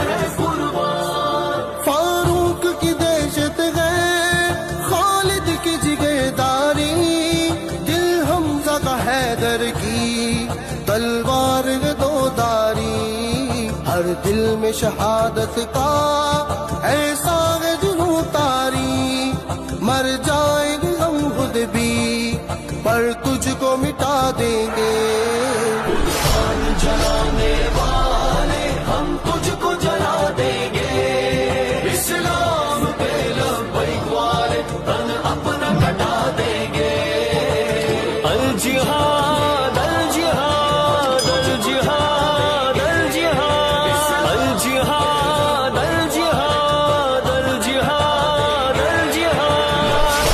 ہے قربان. فاروق کی دہشت ہے، خالد کی جگرداری، دل حمزہ کا حیدر کی تلوار ہے دو داری. ہر دل میں شہادت کا ایسا ہے جنوں تاری. مر جائیں گے ہم خود بھی پر تجھ کو مٹا دیں گے. قرآن جلانے والے ہم تجھ کو جلا دیں گے. اسلام پہ لبیک والے تن اپنا کٹا دیں گے. الجہاد الجہاد الجہاد الجہاد الجہاد الجہاد الجہاد الجہاد.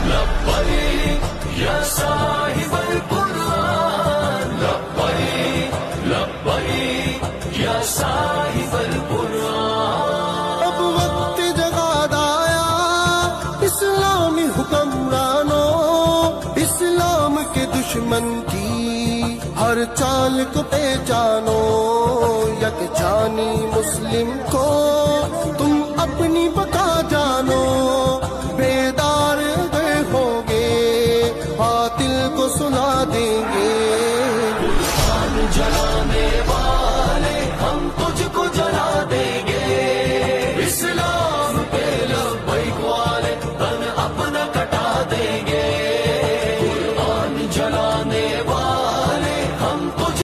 لبیک یا صاحب القرآن، لبیک لبیک یا صاحب القرآن. اب وقت جگاد آیا اسلامی حکمرانوں، اسلام کے دشمن کی ہر چال کو پہچانو. یک جانی مسلم کو تم اپنی